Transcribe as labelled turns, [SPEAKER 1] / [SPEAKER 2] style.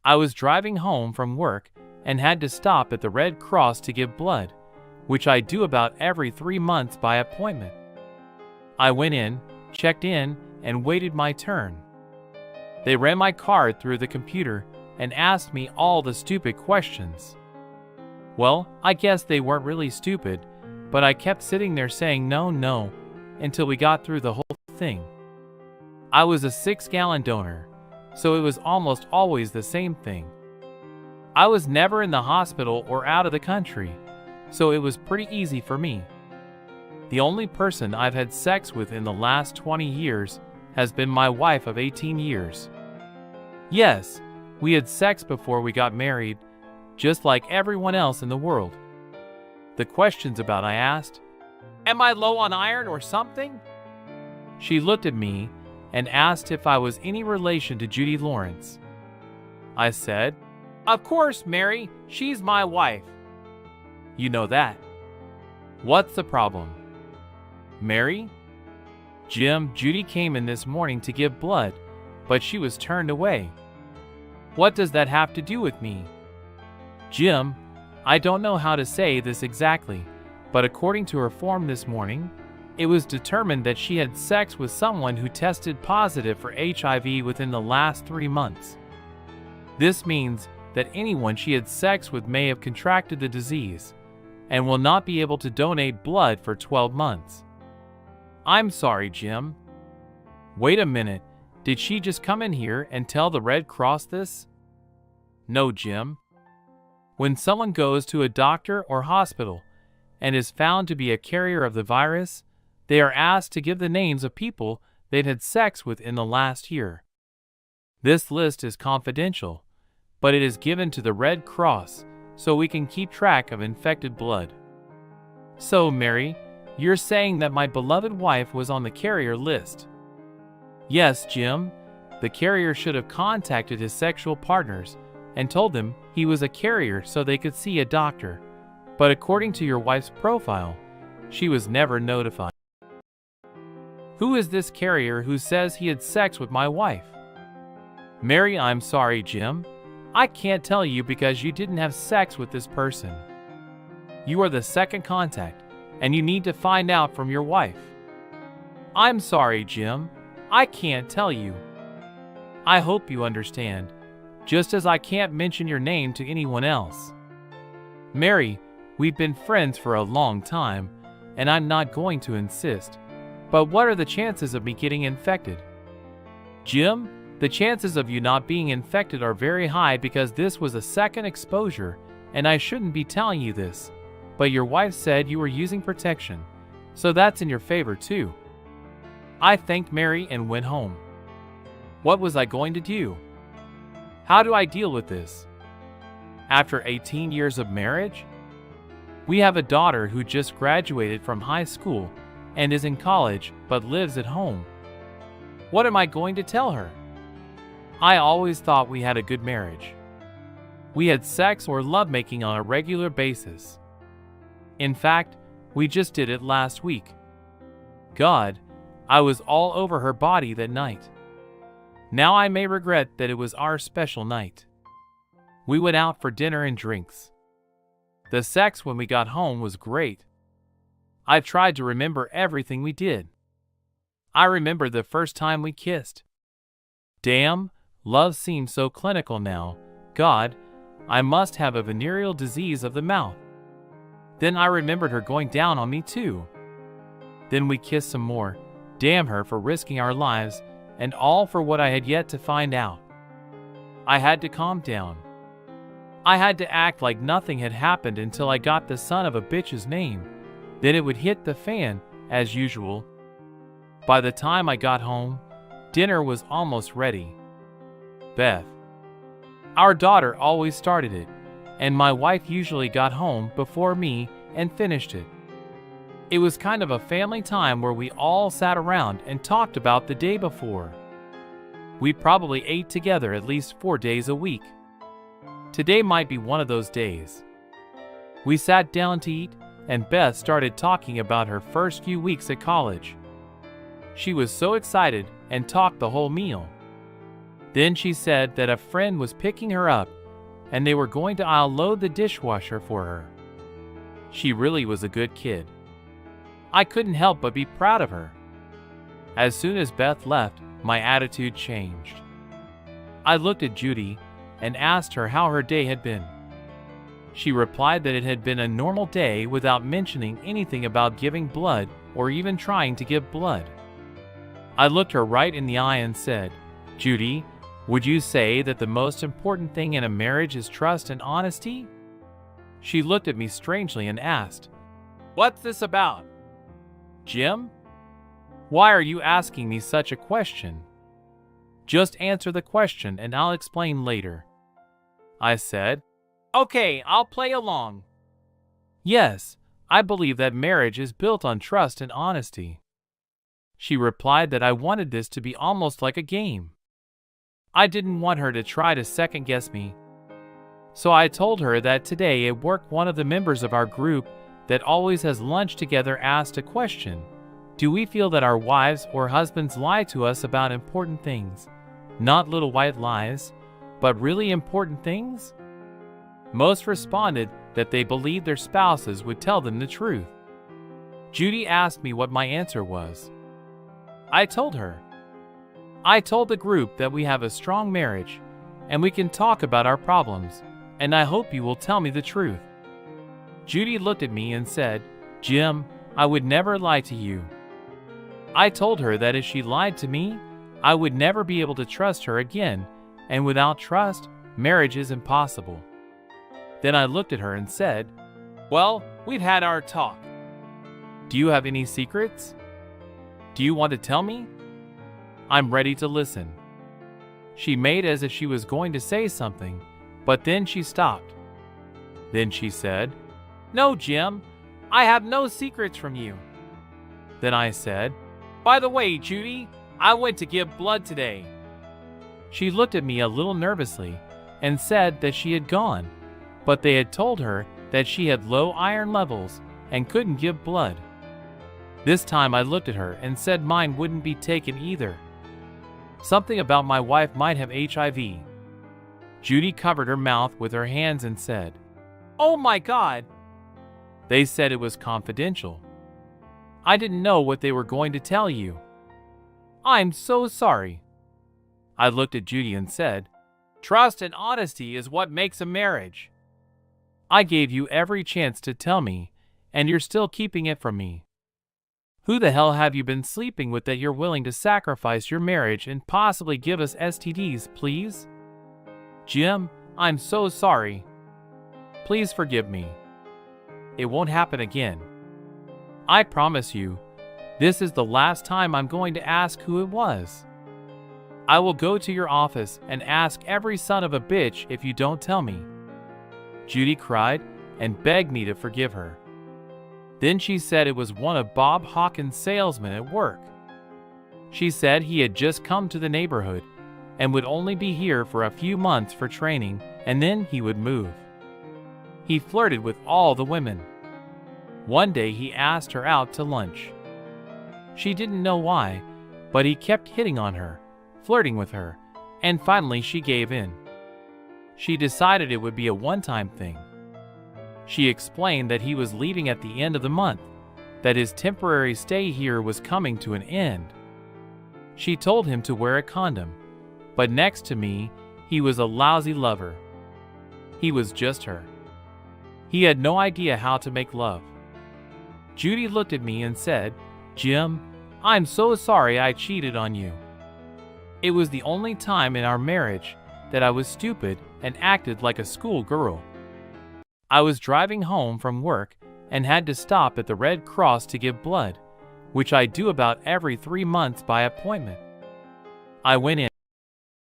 [SPEAKER 1] I was driving home from work and had to stop at the Red Cross to give blood, which I do about every 3 months by appointment. I went in, checked in, and waited my turn. They ran my card through the computer and asked me all the stupid questions. Well, I guess they weren't really stupid, but I kept sitting there saying no, until we got through the whole thing. I was a 6-gallon donor, so it was almost always the same thing. I was never in the hospital or out of the country, so it was pretty easy for me. The only person I've had sex with in the last 20 years has been my wife of 18 years. Yes, we had sex before we got married, just like everyone else in the world. The questions about I asked, "Am I low on iron or something?" She looked at me and asked if I was any relation to Judy Lawrence. I said, "Of course, Mary, she's my wife." You know that. What's the problem? Mary? Jim, Judy came in this morning to give blood, but she was turned away. What does that have to do with me? Jim, I don't know how to say this exactly, but according to her form this morning, it was determined that she had sex with someone who tested positive for HIV within the last 3 months. This means that anyone she had sex with may have contracted the disease and will not be able to donate blood for 12 months. I'm sorry, Jim. Wait a minute, did she just come in here and tell the Red Cross this? No, Jim. When someone goes to a doctor or hospital and is found to be a carrier of the virus, they are asked to give the names of people they've had sex with in the last year. This list is confidential, but it is given to the Red Cross so we can keep track of infected blood. So, Mary, you're saying that my beloved wife was on the carrier list? Yes, Jim. The carrier should have contacted his sexual partners and told them he was a carrier so they could see a doctor. But according to your wife's profile, she was never notified. Who is this carrier who says he had sex with my wife? Mary, I'm sorry, Jim. I can't tell you because you didn't have sex with this person. You are the second contact, and you need to find out from your wife. I'm sorry, Jim. I can't tell you. I hope you understand, just as I can't mention your name to anyone else. Mary, we've been friends for a long time, and I'm not going to insist. But what are the chances of me getting infected? Jim, the chances of you not being infected are very high because this was a second exposure, and I shouldn't be telling you this, but your wife said you were using protection, so that's in your favor too. I thanked Mary and went home. What was I going to do? How do I deal with this? After 18 years of marriage? We have a daughter who just graduated from high school and is in college but lives at home. What am I going to tell her? I always thought we had a good marriage. We had sex or lovemaking on a regular basis. In fact, we just did it last week. God, I was all over her body that night. Now I may regret that it was our special night. We went out for dinner and drinks. The sex when we got home was great. I've tried to remember everything we did. I remember the first time we kissed. Damn, love seems so clinical now. God, I must have a venereal disease of the mouth. Then I remembered her going down on me too. Then we kissed some more. Damn her for risking our lives, and all for what I had yet to find out. I had to calm down. I had to act like nothing had happened until I got the son of a bitch's name. Then it would hit the fan, as usual. By the time I got home, dinner was almost ready. Beth. Our daughter always started it, and my wife usually got home before me and finished it. It was kind of a family time where we all sat around and talked about the day before. We probably ate together at least 4 days a week. Today might be one of those days. We sat down to eat, and Beth started talking about her first few weeks at college. She was so excited and talked the whole meal. Then she said that a friend was picking her up and they were going to load the dishwasher for her. She really was a good kid. I couldn't help but be proud of her. As soon as Beth left, my attitude changed. I looked at Judy and asked her how her day had been. She replied that it had been a normal day without mentioning anything about giving blood or even trying to give blood. I looked her right in the eye and said, "Judy, would you say that the most important thing in a marriage is trust and honesty?" She looked at me strangely and asked, "What's this about?" "Jim, why are you asking me such a question?" "Just answer the question and I'll explain later." I said, "Okay, I'll play along." "Yes, I believe that marriage is built on trust and honesty." She replied that I wanted this to be almost like a game. I didn't want her to try to second-guess me. So I told her that today at work one of the members of our group that always has lunch together asked a question. Do we feel that our wives or husbands lie to us about important things? Not little white lies, but really important things? Most responded that they believed their spouses would tell them the truth. Judy asked me what my answer was. I told her. I told the group that we have a strong marriage and we can talk about our problems, and I hope you will tell me the truth. Judy looked at me and said, "Jim, I would never lie to you." I told her that if she lied to me, I would never be able to trust her again, and without trust, marriage is impossible. Then I looked at her and said, "Well, we've had our talk. Do you have any secrets? Do you want to tell me? I'm ready to listen." She made as if she was going to say something, but then she stopped. Then she said, "No, Jim, I have no secrets from you." Then I said, "By the way, Judy, I went to give blood today." She looked at me a little nervously and said that she had gone, but they had told her that she had low iron levels and couldn't give blood. This time I looked at her and said mine wouldn't be taken either. Something about my wife might have HIV. Judy covered her mouth with her hands and said, "Oh my God!" They said it was confidential. I didn't know what they were going to tell you. I'm so sorry. I looked at Judy and said, "Trust and honesty is what makes a marriage. I gave you every chance to tell me, and you're still keeping it from me. Who the hell have you been sleeping with that you're willing to sacrifice your marriage and possibly give us STDs, please? Jim, I'm so sorry. Please forgive me. It won't happen again. I promise you, this is the last time I'm going to ask who it was. I will go to your office and ask every son of a bitch if you don't tell me." Judy cried and begged me to forgive her. Then she said it was one of Bob Hawkins' salesmen at work. She said he had just come to the neighborhood and would only be here for a few months for training, and then he would move. He flirted with all the women. One day he asked her out to lunch. She didn't know why, but he kept hitting on her, flirting with her, and finally she gave in. She decided it would be a one-time thing. She explained that he was leaving at the end of the month, that his temporary stay here was coming to an end. She told him to wear a condom, but next to me, he was a lousy lover. He was just her. He had no idea how to make love. Judy looked at me and said, "Jim, I'm so sorry I cheated on you. It was the only time in our marriage that I was stupid and acted like a schoolgirl. I was driving home from work and had to stop at the Red Cross to give blood, which I do about every 3 months by appointment. I went in,